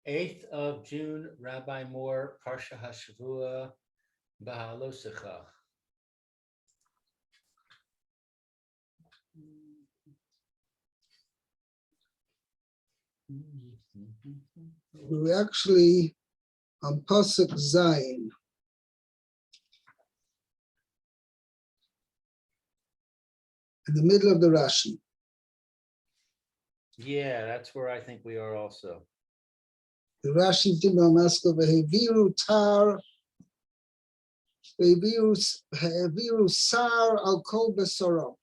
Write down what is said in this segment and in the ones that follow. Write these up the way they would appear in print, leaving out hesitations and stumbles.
8th of June, Rabbi Moore, Parsha Hashavua, Bahalosecha. We're actually on Pasuk Zayin. In the middle of the Rashi. Yeah, that's where I think we are also. The Rashi Dimah Maskov Ve'heviru tar Ve'heviru sar al kol besoro.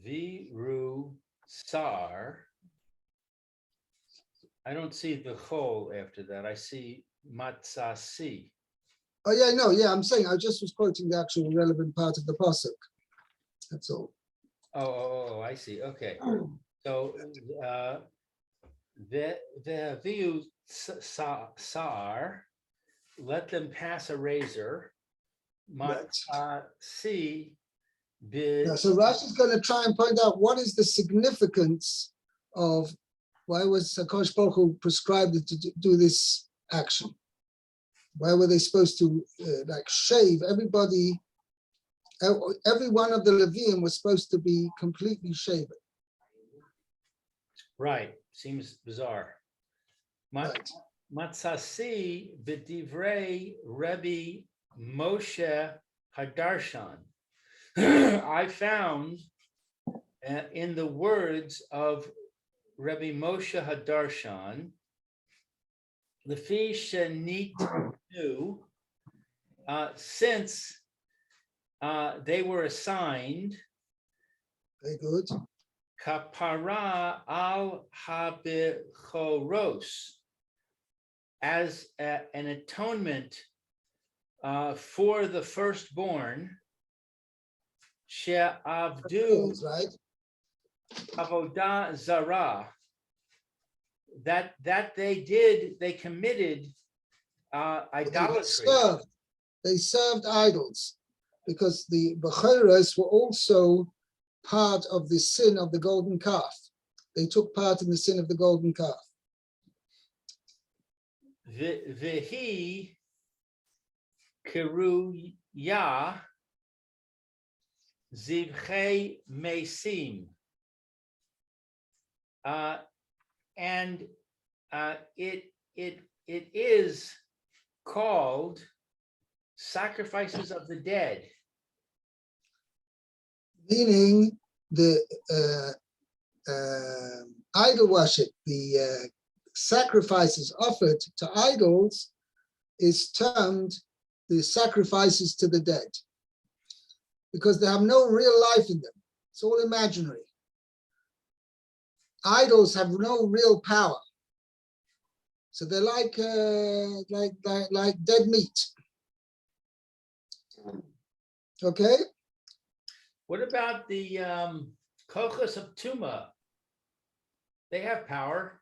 Viru sar. I don't see the chol after that. I see matzasi. Oh yeah, no, yeah, I'm saying I just was quoting the actual relevant part of the pasuk. That's all. Oh, I see. Okay. So the viu sar, let them pass a razor. Matzasi. Yeah, so Rashi is going to try and point out what is the significance of why was Hakadosh Baruch Hu prescribed to do this action. Why were they supposed to like shave everybody? Every one of the Leviim was supposed to be completely shaven. Right. Seems bizarre. Right. Matzasi b'divrei Rebbe Moshe Hadarshan. I found in the words of Rebbe Moshe Hadarshan, Lefi shenitnu, since they were assigned, very good, kapara al habichoros, as an atonement for the firstborn, she'avdu right, avodah zarah, that they committed idolatry. They served idols, because the Bechoros were also part of the sin of the golden calf. They took part in the sin of the golden calf. V'hi kiruya zivchei mesim, and it is called sacrifices of the dead. Meaning the idol worship, the sacrifices offered to idols is termed the sacrifices to the dead, because they have no real life in them. It's all imaginary. Idols have no real power, so they're like dead meat. Okay. What about the kochos of Tuma? They have power.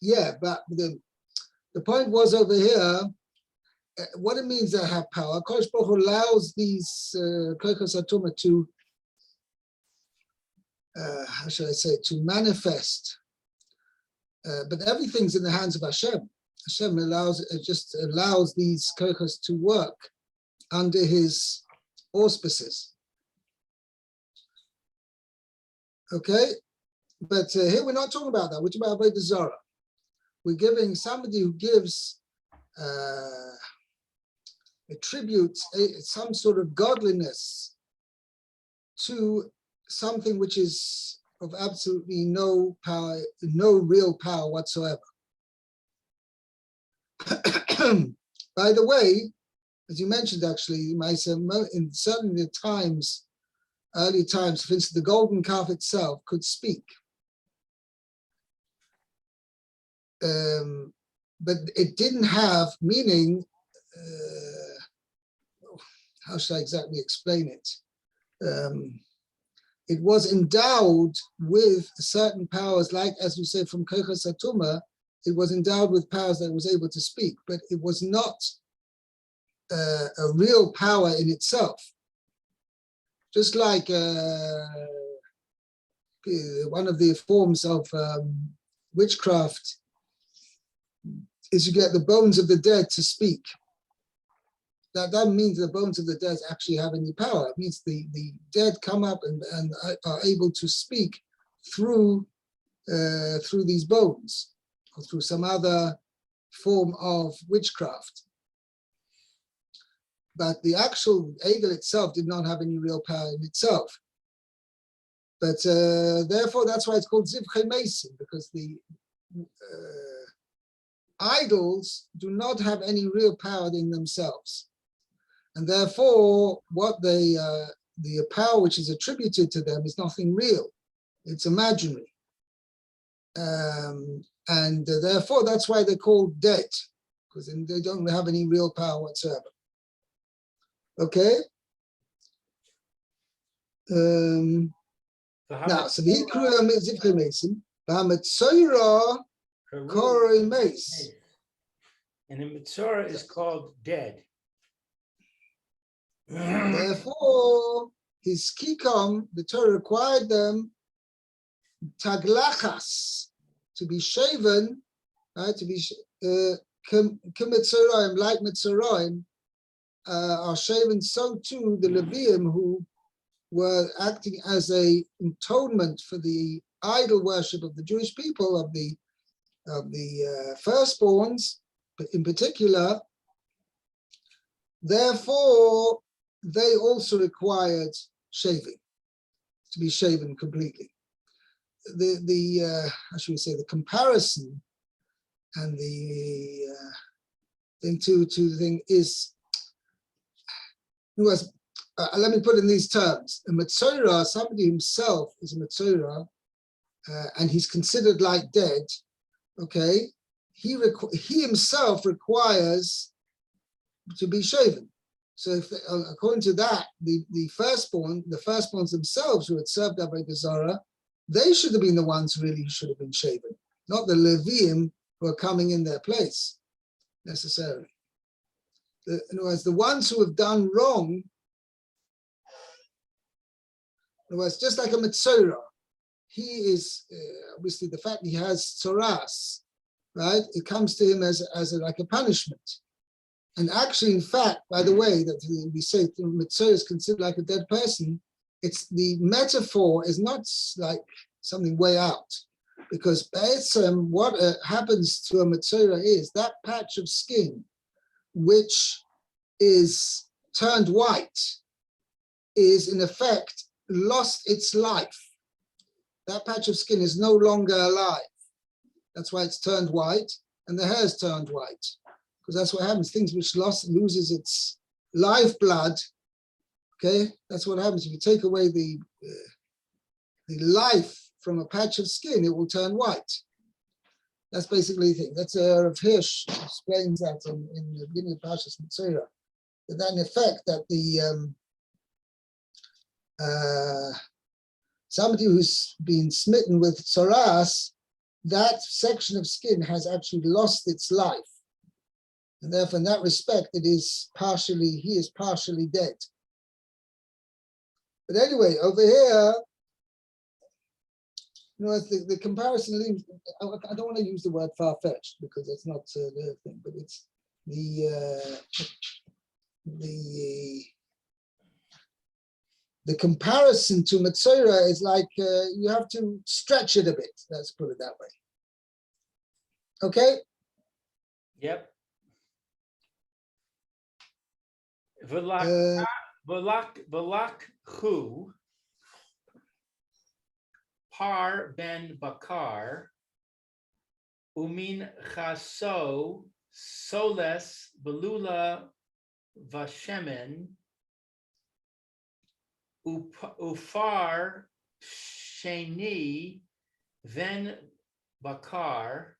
Yeah, but the point was over here, what it means they have power. Kosh Baruch Hu allows these kochos atuma to, how should I say, to manifest. But everything's in the hands of Hashem. Hashem just allows these kochos to work under his auspices. Okay, but here we're not talking about that. We're talking about Avodah Zarah. We're giving somebody who gives attributes some sort of godliness to something which is of absolutely no power, no real power whatsoever. By the way, as you mentioned, actually, in certain times, early times, for instance, the golden calf itself could speak. But it didn't have meaning. How should I exactly explain it? It was endowed with certain powers, like, as we say, from kochos atuma, it was endowed with powers that it was able to speak, but it was not a real power in itself. Just like one of the forms of witchcraft is you get the bones of the dead to speak. That means the bones of the dead actually have any power. It means the dead come up and are able to speak through these bones or through some other form of witchcraft. But the actual Egel itself did not have any real power in itself. But therefore, that's why it's called Zivchei Mesim, because the idols do not have any real power in themselves. And therefore, what the power which is attributed to them is nothing real. It's imaginary. And therefore, that's why they're called dead, because they don't have any real power whatsoever. Okay? Now, so the Hikru Zivchei Mesim, B'Hametzoira Koroi Meis. And the Mitzorah is called dead. Therefore, his kikom, the Torah required them taglachas, to be shaven, right? To be k'mitzoraim, like mitzoraim, are shaven. So too the Leviim, who were acting as a atonement for the idol worship of the Jewish people, of the firstborns, but in particular. Therefore, they also required shaving, to be shaven completely. How should we say, the comparison and the thing to the thing is, let me put it in these terms. A Metzora, somebody himself is a Metzora, and he's considered like dead, okay? He himself requires to be shaven. So if according to that, the firstborns themselves who had served Avodah Zarah, they should have been the ones really who should have been shaven, not the Leviim who are coming in their place, necessarily. In other words, the ones who have done wrong, in other words, just like a Metzora, he is, obviously the fact he has tzoras, right? It comes to him as like a punishment. And actually, in fact, by the way, that we say Metzora is considered like a dead person, it's the metaphor is not like something way out. Because what happens to a Metzora is that patch of skin, which is turned white, is in effect lost its life. That patch of skin is no longer alive. That's why it's turned white, and the hair is turned white. Because that's what happens. Things which loses its lifeblood. Okay, that's what happens. If you take away the life from a patch of skin, it will turn white. That's basically the thing. That's Rav Hirsch explains that in the beginning of Parsha Metzora. That in effect, that the somebody who's been smitten with tzoras, that section of skin has actually lost its life. And therefore, in that respect, he is partially dead. But anyway, over here, the comparison leaves, I don't want to use the word far-fetched because that's not the thing, but it's the comparison to Metzora is like you have to stretch it a bit. Let's put it that way. Okay? Yep. Velakhu Par ben Bakar Umin Chaso Soles Belula Vashemen Ufar Sheni Ven Bakar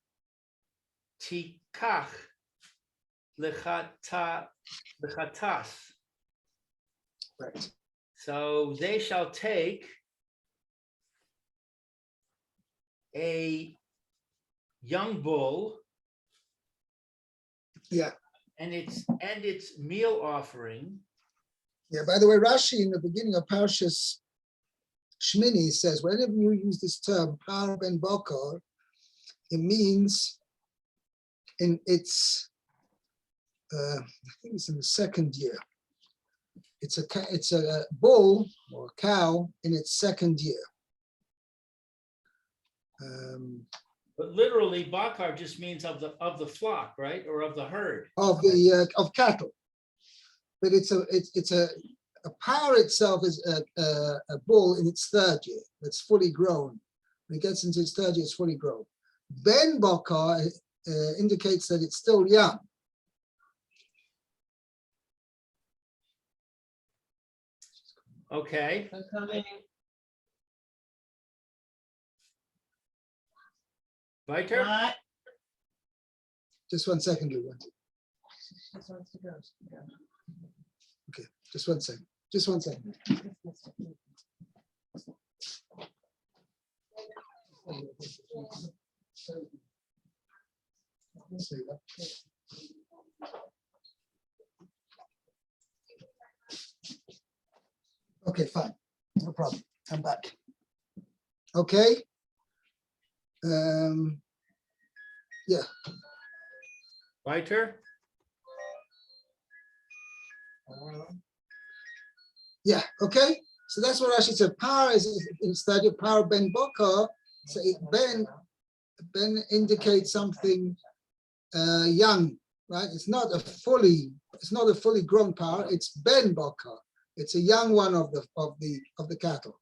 Tikach Lechatas. Right. So they shall take a young bull, yeah, and its meal offering. Yeah, by the way, Rashi in the beginning of Parshas Shmini says, whenever you use this term, Par Ben Bakar, it means in its, I think it's in the second year. It's a bull or a cow in its second year. But literally, bakar just means of the flock, right, or of the herd. Of cattle, but it's a par itself is a bull in its third year. That's fully grown. When it gets into its third year, it's fully grown. Ben bakar indicates that it's still young. Okay. Weiter? Just 1 second, Luba. Okay, just 1 second. Just 1 second. Okay, fine. No problem. I'm back. Okay. Yeah. Weiter? Yeah, okay. So that's what Rashi said. Par is instead of par ben bakar. So ben indicates something young, right? It's not a fully grown par. It's ben bakar. It's a young one of the cattle.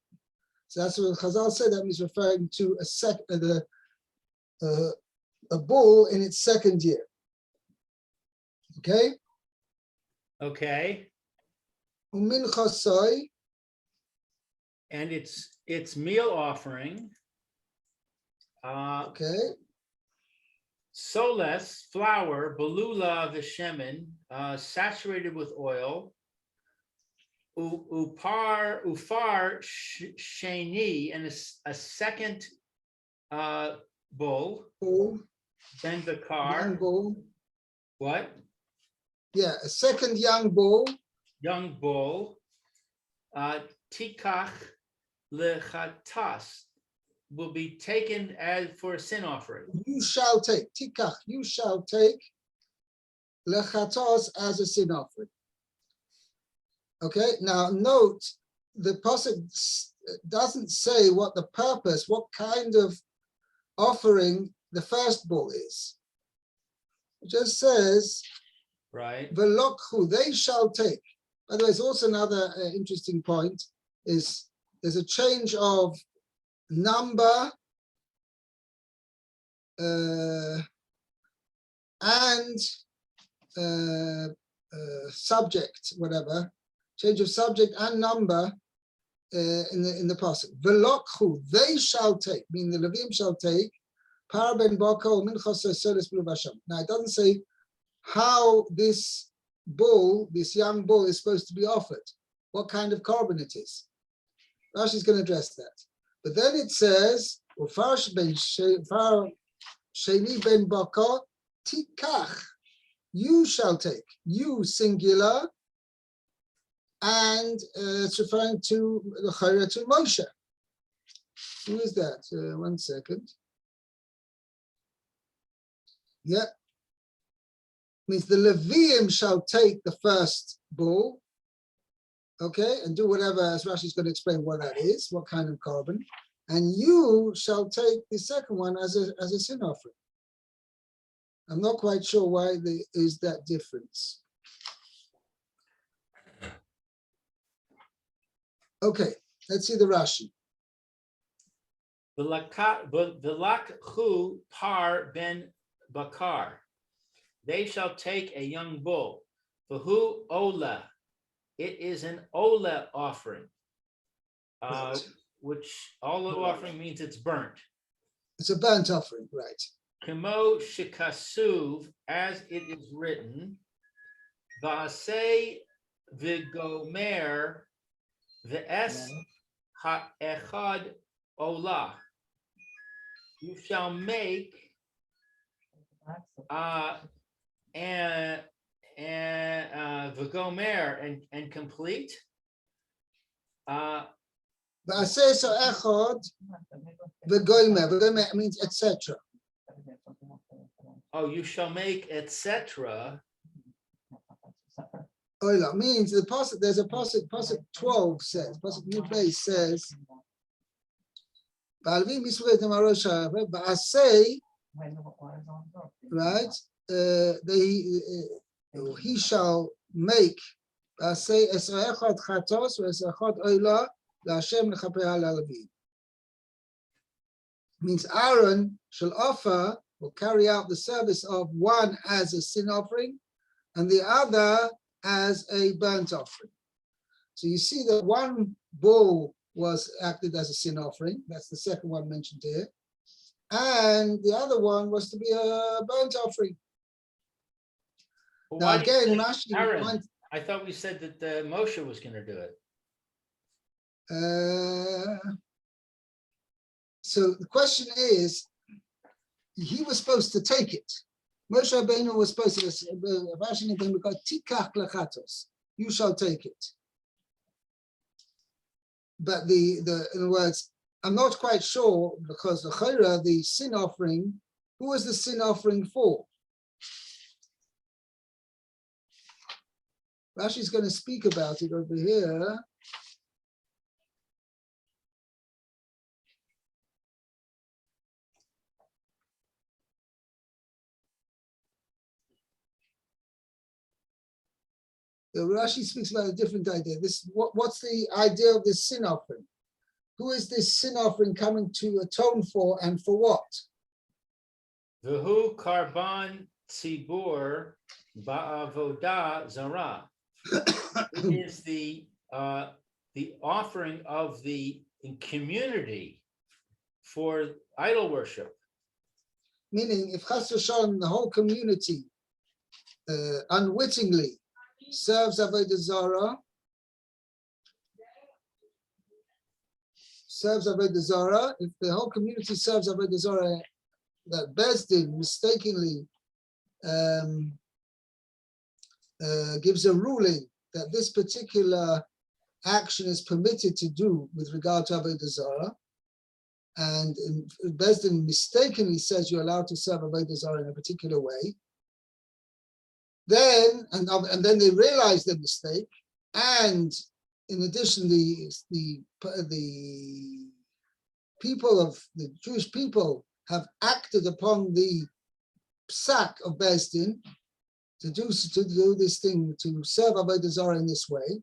So that's what Chazal said. That means referring to a bull in its second year. Okay. Okay. Umin chasoi. And its meal offering. Okay. Soles, flour, belula v'shemen, saturated with oil. Ufar sheni, and a second bull. Bull. Ben bakar. Young bull. What? Yeah, a second young bull. Young bull. Tikach lechatas, will be taken as for a sin offering. You shall take. Tikach, you shall take. Lechatos, as a sin offering. Okay, now note, the pasuk doesn't say what the purpose, what kind of offering the first bull is. It just says, right? Velokhu, they shall take. By the way, it's also another interesting point, is there's a change of number and subject, whatever. Change of subject and number in the pasuk. Velokhu, they shall take, meaning the Levim shall take. Par ben bako minchas solis b'lu v'asham. Now it doesn't say how this bull, this young bull, is supposed to be offered. What kind of korban it is. Rashi is going to address that. But then it says, "Ufar sheni ben bako tikach." You shall take. You singular. And it's referring to the Chayra to Moshe. Who is that? 1 second. Yeah. Means the Leviim shall take the first bull, okay, and do whatever, as Rashi is going to explain what that is, what kind of korban, and you shall take the second one as a sin offering. I'm not quite sure why there is that difference. Okay, let's see the Rashi. V'lakhu par ben bakar. They shall take a young bull. V'hu ola. It is an ola offering, Right. which ola offering means it's burnt. It's a burnt offering, right? Kemo shikasuv, as it is written, v'asei v'gomer v'es ha'echad ola. You shall make an v'gomer and complete. V'aseh so echad v'gomer. V'gomer means etc. Oh, you shall make etc. Oila means the pasuk. There's a pasuk. Pasuk 12 says. Pasuk Yudbei says. Ba'alvim misvei demarosha. V'aseh. Right. He shall make. V'aseh esra echad chatos v'esra echad oila la'Hashem lechaper ha'levi. Means Aaron shall offer or carry out the service of one as a sin offering and the other as a burnt offering. So you see that one bull was acted as a sin offering. That's the second one mentioned here. And the other one was to be a burnt offering. Well, Now again, Rashi, Aaron, I thought we said that Moshe was going to do it. So the question is, he was supposed to take it. Moshe Rabbeinu was supposed to, you shall take it. But in other words, I'm not quite sure because the sin offering, who was the sin offering for? Rashi is going to speak about it over here. The Rashi speaks about a different idea. What's the idea of this sin offering? Who is this sin offering coming to atone for and for what? V'hu karban tzibur ba'avodah zara. It is the offering of the community for idol worship. Meaning, if Chas v'shalom, the whole community unwittingly serves Avodah Zarah, if the whole community serves Avodah Zarah, that Beis Din mistakenly gives a ruling that this particular action is permitted to do with regard to Avodah Zarah, and Beis Din mistakenly says you're allowed to serve Avodah Zarah in a particular way, then then they realize their mistake, and in addition, the people of the Jewish people have acted upon the psak of Beis Din to do this thing, to serve Avodah Zarah in this way.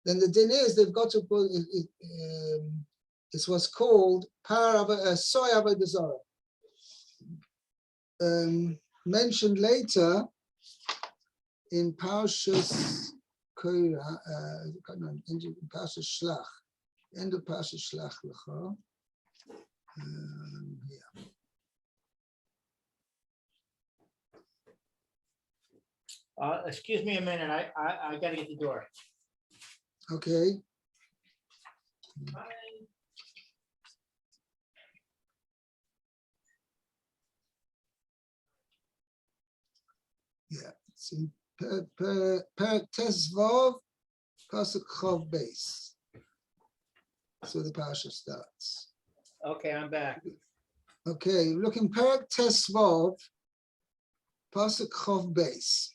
Then the din is they've got to put it's what's called soy Avodah Zarah. Mentioned later in Parshas Parsha Shlach, end of Parsha Shlach Lecha. Excuse me a minute. I got to get the door. Okay. Yeah, it's in Perek Tesvav, Pasuk Chav Beis. That's where the Parsha starts. Okay, I'm back. Okay, look in Perek Tesvav, Pasuk Chav Beis.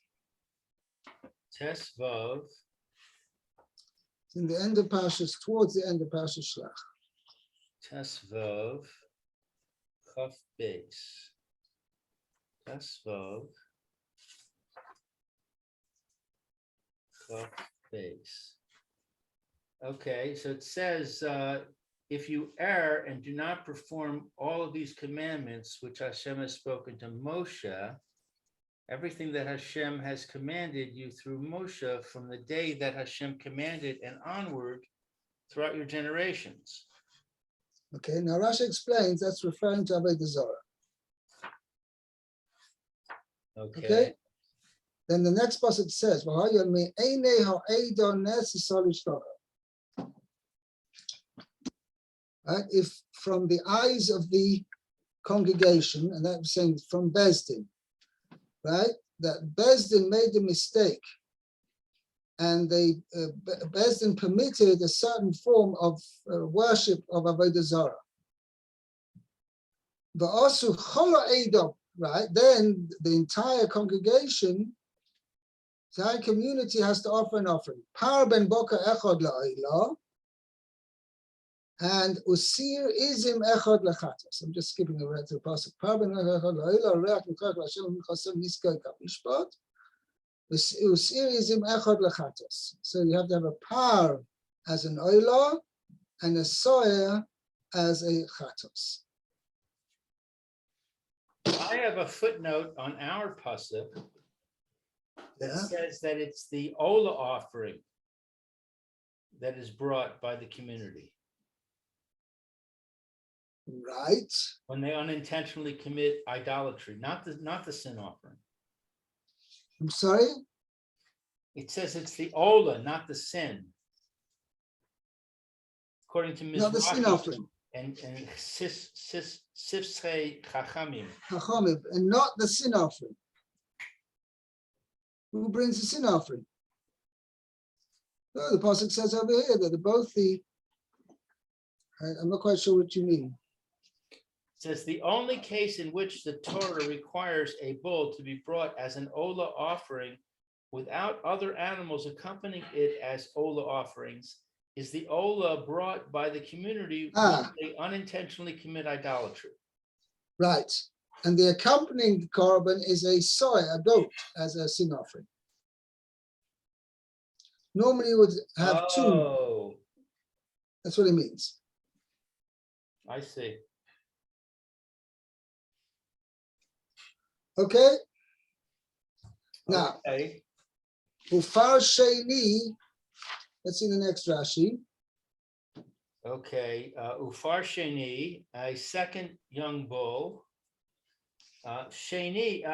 Tesvav. It's in the end of Parsha, towards the end of Parsha Shlach. Tesvav. Chav Beis. Tesvav. Chav Beis. Okay, so it says, if you err and do not perform all of these commandments which Hashem has spoken to Moshe, everything that Hashem has commanded you through Moshe from the day that Hashem commanded and onward throughout your generations. Okay, now Rashi explains that's referring to Avodah Zarah. Okay. Then the next passage says, right? If from the eyes of the congregation, and that was saying from Beis Din, right? That Beis Din made the mistake and they Beis Din permitted a certain form of worship of Avodah Zarah. But also Chola Edom, right? Then the entire congregation, the entire community has to offer an offering. Par ben boka echad la'olah, and usir izim echad lechatos. I'm just skipping around to the pasuk. Par ben boka echad la'olah, reach l'chach l'Hashem l'chasem niskay kamishpat. Usir izim echad lechatos. So you have to have a par as an olah and a soyer as a chatos. I have a footnote on our pasuk that Yeah. says that it's the Ola offering that is brought by the community Right. when they unintentionally commit idolatry, not the sin offering. I'm sorry? It says it's the Ola, not the sin. According to Ms. Not the sin Rashi offering. and Sifsei Chachamim. Chachamim, and not the sin offering. Who brings the sin offering? No, the pasuk says over here that both the. I'm not quite sure what you mean. It says the only case in which the Torah requires a bull to be brought as an Ola offering without other animals accompanying it as Ola offerings is the Ola brought by the community when they unintentionally commit idolatry. Right. And the accompanying korban is a soy, a goat, as a sin offering. Normally you would have two. Oh, That's what it means. I see. Okay? Now, Okay. Ufar Sheni, let's see the next Rashi. Okay, Ufar Sheni, a second young bull. Sheni,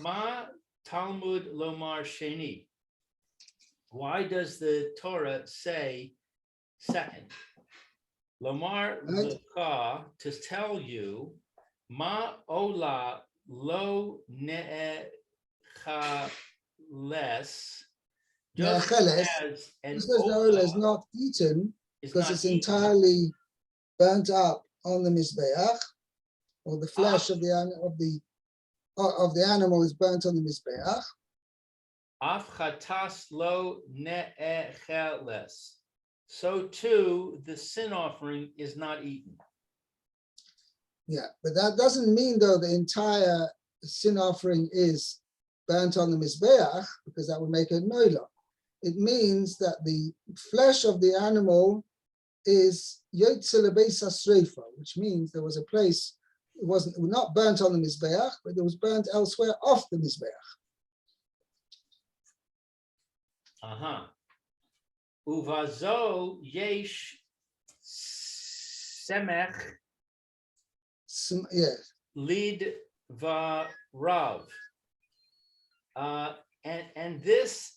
Ma Talmud Lomar Sheni. Why does the Torah say second? Lomar Leka, to tell you, Ma Ola Lo Ne'echales, just as an Because the oil is not eaten, because it's entirely burnt up on the mizbeach, or the flesh of the animal is burnt on the mizbeach. Afchatas lo ne'echeles. So too, the sin offering is not eaten. Yeah, but that doesn't mean though the entire sin offering is burnt on the mizbeach, because that would make it noila. It means that the flesh of the animal is yotze lebeis hasreifa, which means there was a place, it wasn't not burnt on the mizbeach, but it was burnt elsewhere off the mizbeach. Uvazo yesh semech lid varav. And this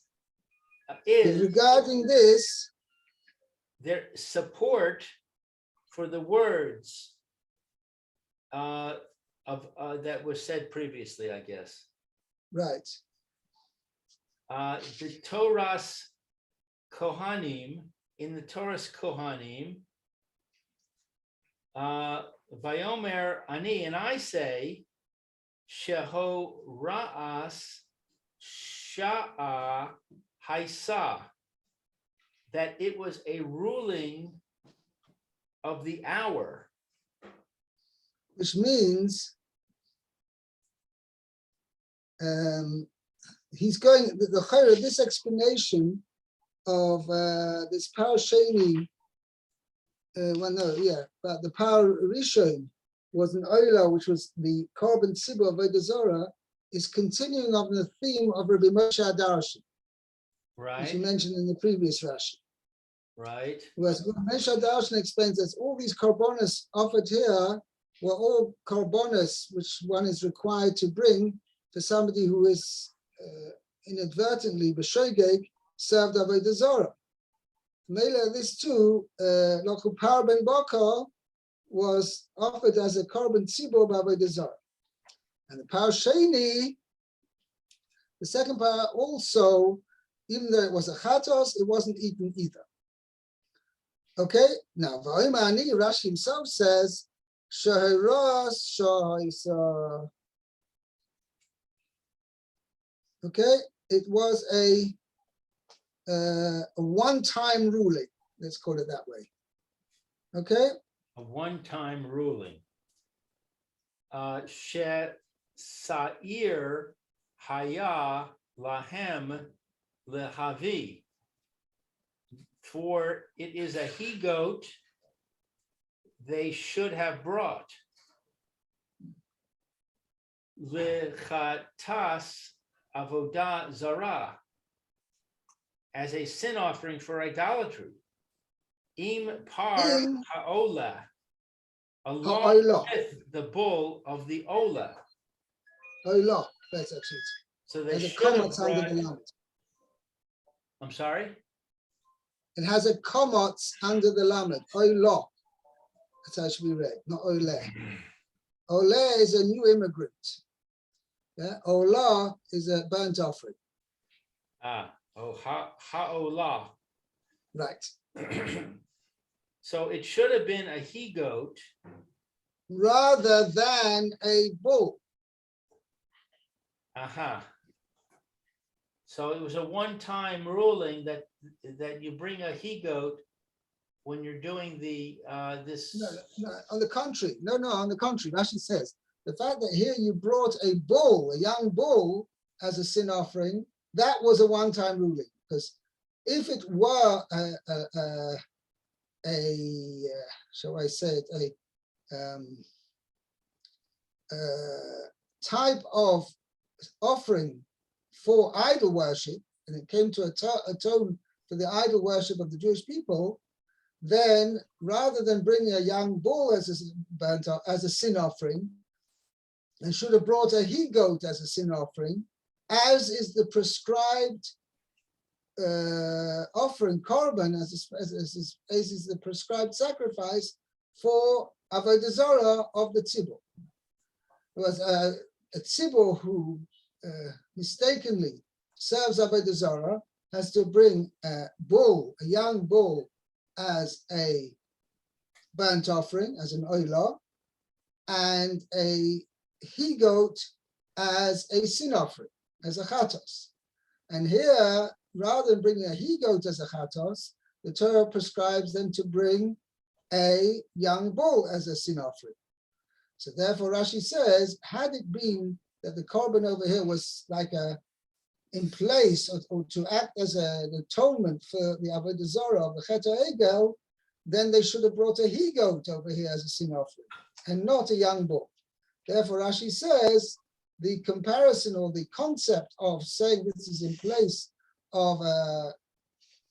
is regarding this, their support for the words of that was said previously, I guess. Right. The Torah's Kohanim, in the Torah's Kohanim, Vayomer Ani, and I say, Sheho Ra'as Sha'a Haisa, that it was a ruling of the hour. Which means he's going, this explanation of this Parasheni, but the Par Rishon was an Oila, which was the korban tzibur of Avodah Zarah, is continuing on the theme of Rabbi Moshe Adarshan, right, which you mentioned in the previous Rashi. Right. Whereas Moshe Adarshan explains that all these korbanos offered here were all korbanos which one is required to bring for somebody who is inadvertently b'shogeg served Avodah Zarah. Mela, this too, Lochu Par Ben Bakar was offered as a korban tzibur by Avodah Zarah. And the Par Sheni, the second part, also even though it was a chatos, it wasn't eaten either. Okay, now Va'imani, Rashi himself says, Shahiras Shahisa. Okay, it was a one-time ruling. Let's call it that way. Okay. A one-time ruling. She Sa'ir Haya Lahem Lehavi. For it is a he-goat they should have brought. Lechatas Avodah Zarah, as a sin offering for idolatry. Im par ha'olah, along with the bull of the olah. Olah, that's actually. So they should have brought, under the lamed. I'm sorry? It has a komotz under the lamed. Olah. That's how it should be read, not oleh. Oleh is a new immigrant. Yeah, olah is a burnt offering. Ha'olah. Right. So it should have been a he-goat rather than a bull. So it was a one-time ruling that you bring a he-goat when you're doing the this. No, on the contrary. No, on the contrary. Rashi says the fact that here you brought a bull, a young bull, as a sin offering, that was a one-time ruling. Because if it were shall I say it, a type of offering for idol worship, and it came to atone for the idol worship of the Jewish people, then rather than bringing a young bull as a sin offering, and should have brought a he-goat as a sin offering, as is the prescribed offering, korban, as is the prescribed sacrifice for avodah zarah of the tzibur. It was a tzibur who mistakenly serves avodah zarah has to bring a young bull, as a burnt offering, as an olah, and a he-goat as a sin offering, as a chatos. And here, rather than bringing a he-goat as a chatos, the Torah prescribes them to bring a young bull as a sin offering. So therefore Rashi says, had it been that the korban over here was like in place or to act as an atonement for the avodah zarah of the chet ha'egel, then they should have brought a he-goat over here as a sin offering and not a young bull. Therefore Rashi says the comparison or the concept of saying this is in place of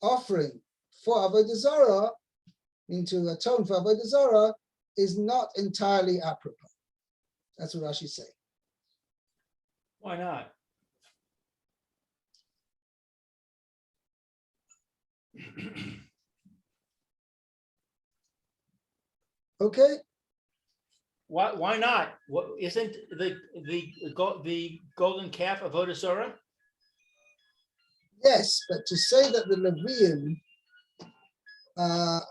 offering for avodah zarah, to atone for avodah zarah, is not entirely apropos. That's what Rashi say. Why not? Okay. Why not? What isn't the golden calf of avodah zarah? Yes, but to say that the Levium,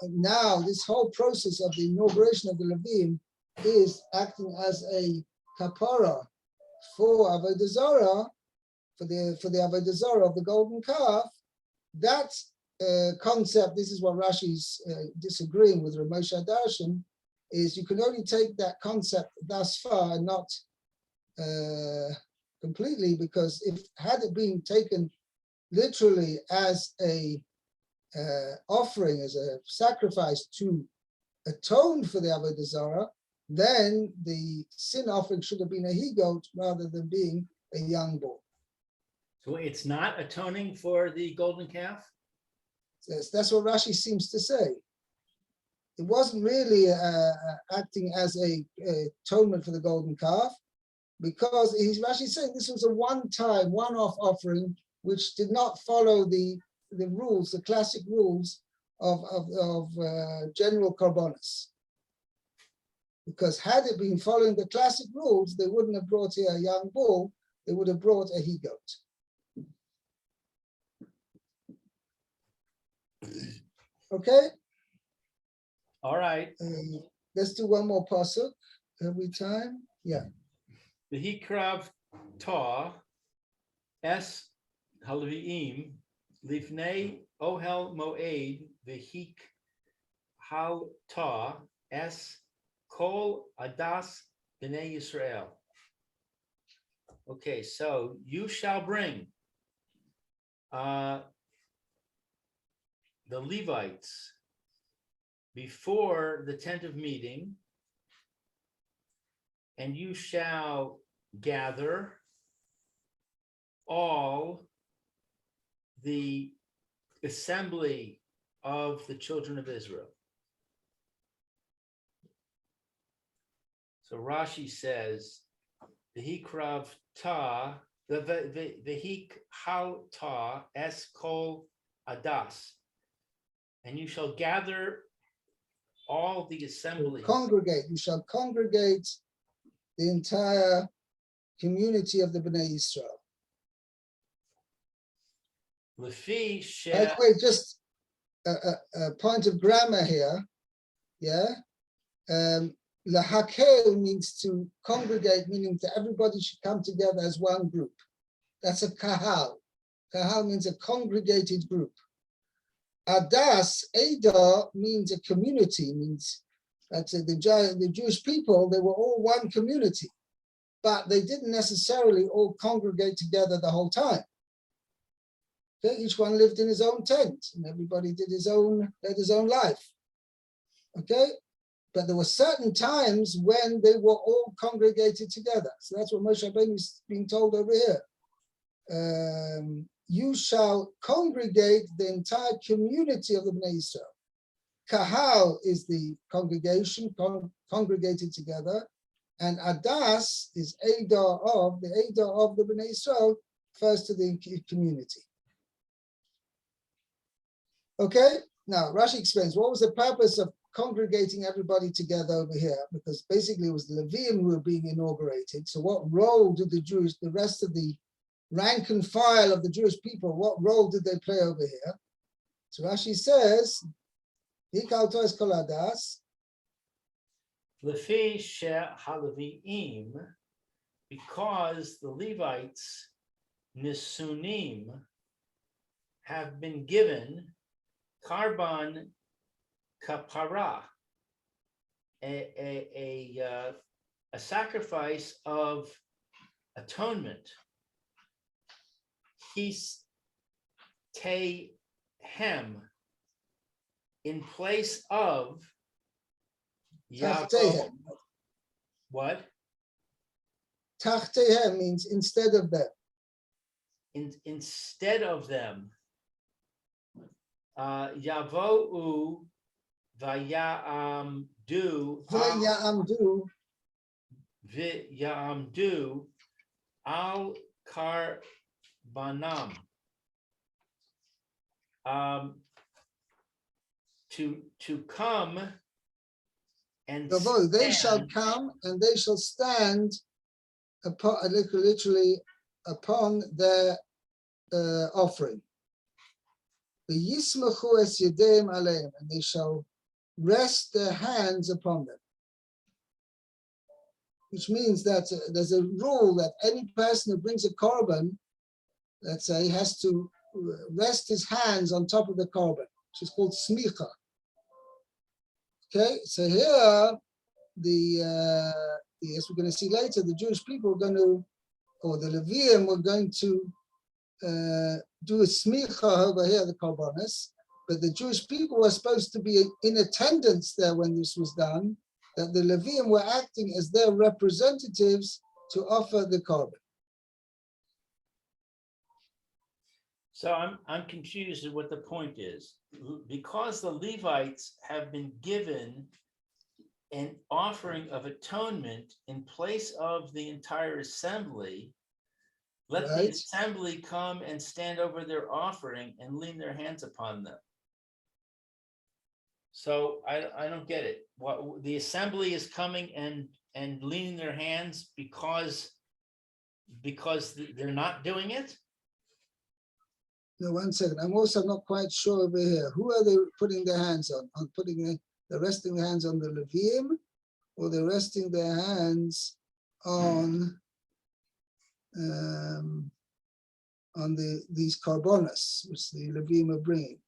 now this whole process of the inauguration of the Levium is acting as a kapara for avodah zarah, for the avodah zarah of the golden calf, that concept, this is what Rashi's disagreeing with Rav Moshe Darshan, is you can only take that concept thus far and not completely, because had it been taken literally as a offering, as a sacrifice to atone for the avodah zarah, then the sin offering should have been a he-goat rather than being a young bull. So it's not atoning for the golden calf? Yes, that's what Rashi seems to say. It wasn't really acting as a atonement for the golden calf, because Rashi saying this was a one-time, one-off offering, which did not follow the rules, the classic rules of general korbanos. Because had it been following the classic rules, they wouldn't have brought here a young bull, they would have brought a he-goat. Okay, All right. let's do one more pasuk every time. Yeah. V'hikrav ta es halviim lifnei ohel moed v'hik hal ta es kol adas b'nei Yisrael. Okay, so you shall bring the Levites before the tent of meeting, and you shall gather all the assembly of the children of Israel. So Rashi says, "V'hikrav ta, v'hik hal ta es kol adas," and you shall gather all the assemblies. Congregate. You shall congregate the entire community of the Bnei Israel. Lefi By the way, just a point of grammar here. Yeah. Lahakel means to congregate, meaning that everybody should come together as one group. That's a kahal. Kahal means a congregated group. Adas, Ada, means a community, means that the Jewish people, they were all one community, but they didn't necessarily all congregate together the whole time. Okay? Each one lived in his own tent, and everybody led his own life. Okay? But there were certain times when they were all congregated together. So that's what Moshe Rabbeinu is being told over here. You shall congregate the entire community of the Bnei Israel. Kahal is the congregation, congregated together, and Adas is the Eidah of the Bnei Israel, first to the community. Okay, now Rashi explains what was the purpose of congregating everybody together over here, because basically it was the Leviim who were being inaugurated. So what role did the rest of the rank and file of the Jewish people, what role did they play over here? So Rashi says, Hikal Toes Kol Adas. Lefi she haleviim, because the Levites nisunim have been given karban kapara, a sacrifice of atonement. His tehem, in place of Yaakov. What? Tachtehem means instead of them. Instead of them. Yavo'u vayamdu al karbanam. To come and they shall come and they shall stand upon, literally upon their offering. The Yismachu es Yedeim Aleim, and they shall rest their hands upon them. Which means that there's a rule that any person who brings a korban, let's say, has to rest his hands on top of the korban, which is called smicha. Okay, so here, as we're going to see later, the Jewish people are going to, or the Leviim were going to do a smicha over here, the korbanos, but the Jewish people were supposed to be in attendance there when this was done, that the Leviim were acting as their representatives to offer the korban. So I'm confused at what the point is. Because the Levites have been given an offering of atonement in place of the entire assembly, let the assembly come and stand over their offering and lean their hands upon them. So I don't get it. What the assembly is coming and leaning their hands because they're not doing it? No, 1 second. I'm also not quite sure over here. Who are they putting their hands on? On putting they're resting their hands on the Leviim, or they're resting their hands on these carbonas, which the Leviim are bringing.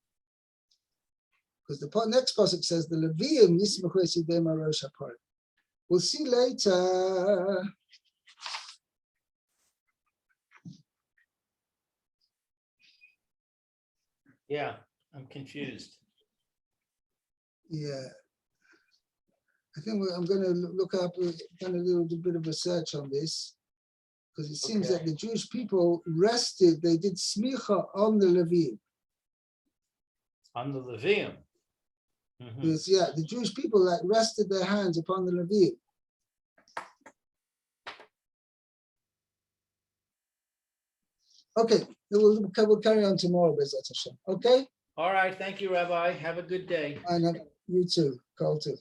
Because the next pasuk says the Leviim yismachu es yedem al rosh hapar. We'll see later. Yeah, I'm confused. Yeah, I think I'm going to look up, done a little bit of research on this, because it seems that Okay. the Jewish people rested, they did smicha on the Leviim. On the Levium. Mhm. Because, yeah, the Jewish people like rested their hands upon the Leviim. Okay, we'll carry on tomorrow, Bezat Hashem. Okay? All right. Thank you, Rabbi. Have a good day. And you too, Carl too.